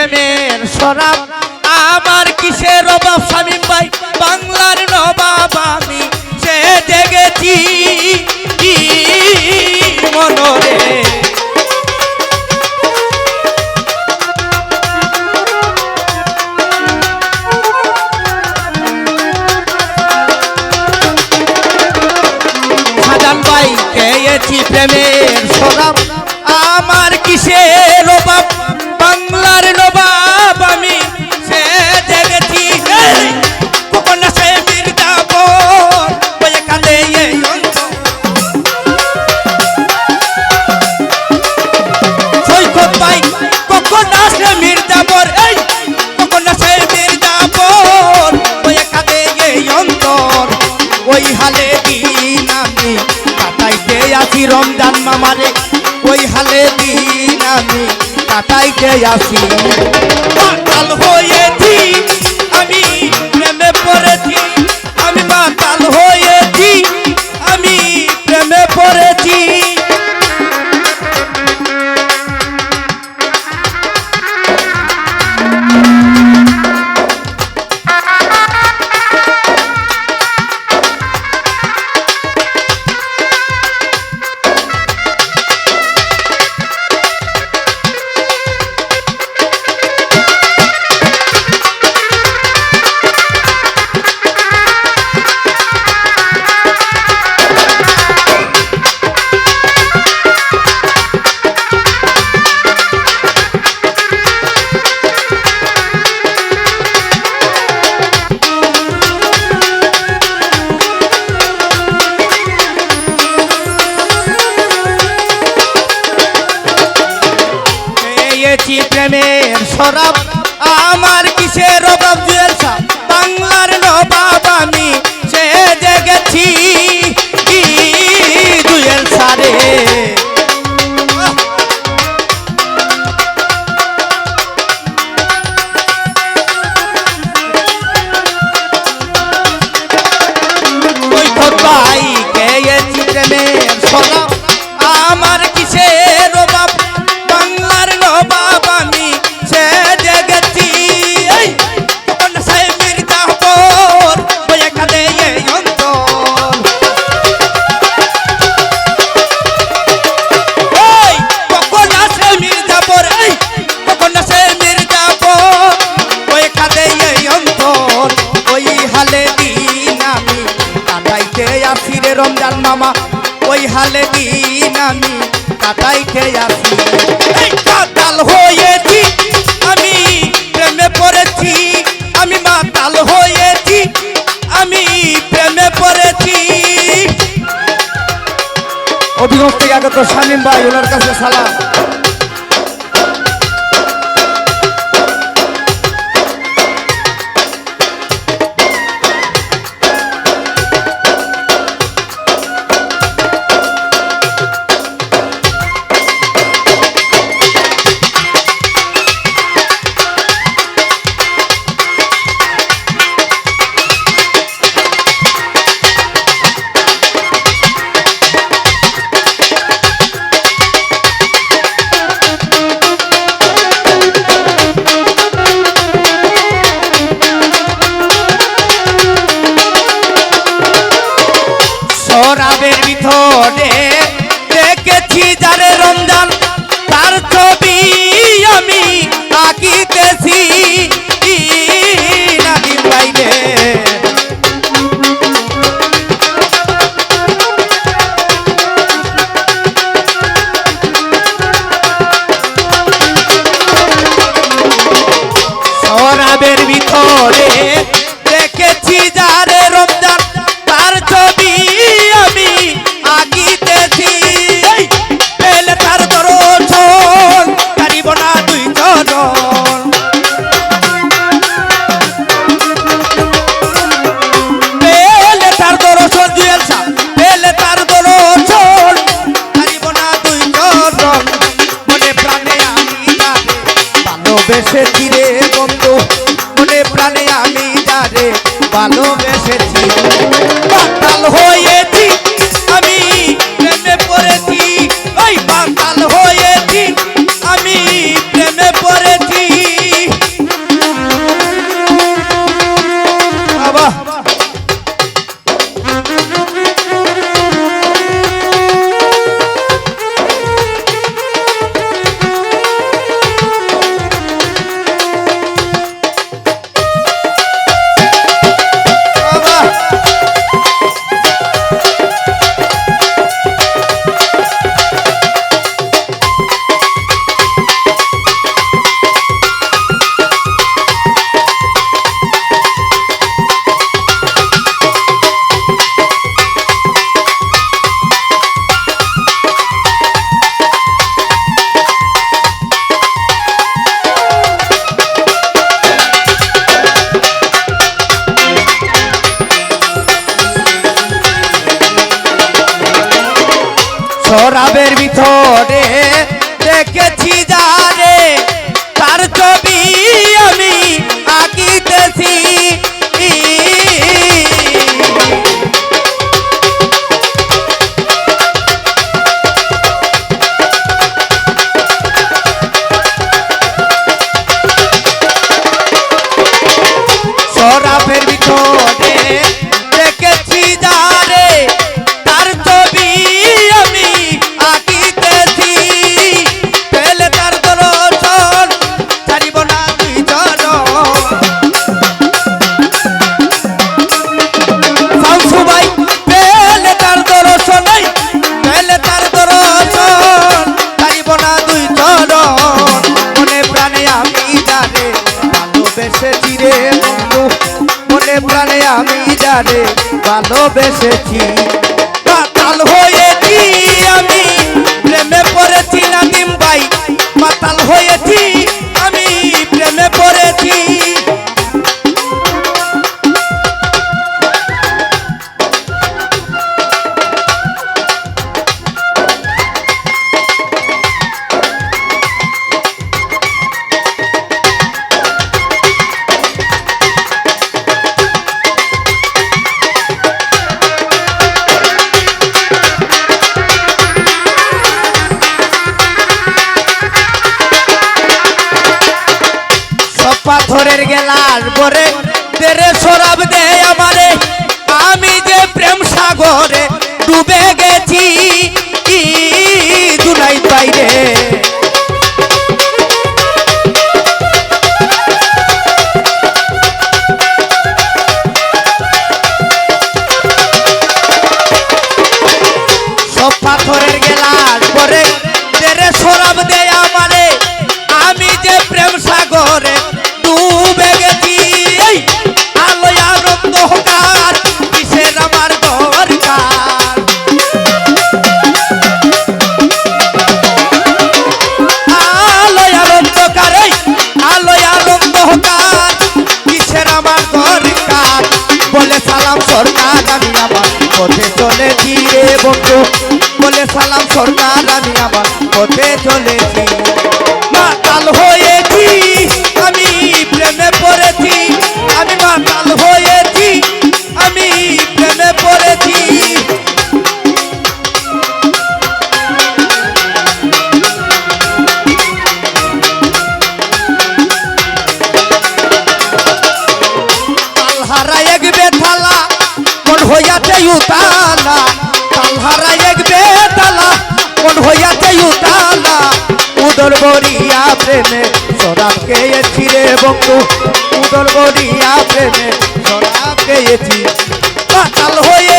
প্রেমের শরাব আমার কিসের অভাব শামীম ভাই বাংলার নবাব আমি সে জেগেছি মনরে সাজান ভাই খেয়েছি প্রেমের শরাব আমার কিসের অভাব বাংলার নবাব আমি সে জেগেছি কখন সে মির্জাপুর বয়ে কাঁদে এই অন্তর সৈকত ভাই কখন আসে মির্জাপুর এই কখন সে মির্জাপুর বয়ে কাঁদে এই অন্তর ওই হালে দিন আমি কাটাইতে আসি রমজান মামারে ওই হালে দিন আমি কাটাইতে আসি মাতাল হয়েছি আমি প্রেমে পড়েছি আমি মাতাল হয়েছি আমি প্রেমে পড়েছি প্রেমের শরাব আমার কিসের অভাব জুয়েল শাহ বাংলার নবাব আমি সে জেগেছি জুয়েল সারে ওই ভাই খেয়েছি প্রেমের শরাব আমার কিসের অভাব বাংলার নবাব আমি সে জেগেছি কখন সে মির্জাপুর বয়ে কাঁদে এই অন্তর কখন সে মির্জাপুর কখন সে মির্জাপুর বয়ে কাঁদে এই অন্তর ওই হালে দিন আমি কাটাইতে আসি রে রমজান মামা ওই হালে দিন আমি কাটাইতে আসি মাতাল হয়েছি আমি প্রেমে পড়েছি আমি মাতাল হয়েছি আমি প্রেমে পড়েছি অভিনব থেকে আগত শামীম ভাই ওনার কাছে সালাম শরাবের ভিতরে দেখেছি যারে রমজান তার ছবি আমি আঁকিতেছি নাদিম বাইরে শরাবের ভিতরে দেখেছি যারে রমজান তার ছবি আমি আঁকিতেছি পেলে তার দর্শন কারিব না দুই চরণ পেলে তার দর্শন জুয়েল শাহ পেলে তার দর্শন কারিব না দুই চরণ মনে প্রাণে আমি যারে ভালোবেসেছি রে বন্ধু মনে প্রাণে আমি যারে ভালোবেসেছি মাতাল হয়েছি আমি প্রেমে পড়েছি ওই মাতাল হয়েছি আমি প্রেমে পড়েছি শরাবের ভিতরে দেখেছি যারে তার ছবি আমি আঁকিতেছি শরাবের ভিতরে দেখেছি যারে তার ছবি আমি আঁকিতেছি পেলে তার দর্শন ছাড়িব না দুই চরণ শামসু ভাই পেলে তার দর্শন পেলে তার দর্শন ছাড়িব না দুই চরণ মনে প্রাণে আমি যারে ভালোবেসেছি রে বন্ধু মনে প্রাণে আমি যারে ভালোবেসেছি মাতাল হয়েছি আমি প্রেমে পড়েছি নাদিম ভাই মাতাল হয়েছি আমি প্রেমে পড়েছি পাথরের গেলার পরে তেরে শরাব দে আমারে আমি যে প্রেম সাগরে ডুবে গেছি জুনাই বাইরে সব পাথরের গেলার পরে তেরে শরাব দে আমারে আমি যে প্রেম সাগরে ডুবে গেছি আলোয় আনন্দ হোকার কিসের আমার দরকার আলোয় আনন্দকার আলোয় আনন্দ হোকার কিসের আমার দরকার বলে সালাম সরকার আমি আমার পথে চলেছি রে বন্ধু বলে সালাম সরকার আমি আমার পথে চলেছি মাতাল হয়েছি আমি প্রেমে পড়েছি আমি মাতাল হয়েছি আমি প্রেমে পড়েছি তালহারা এক বেথালা মন হইয়াছে উতালা তালহারা এক বেতালা মন হইয়াছে উতালা উদর বরিয়া প্রেমে শরাব খেয়েছি রে বন্ধু উদর বরিয়া প্রেমে শরাব খেয়েছি মাতাল হয়ে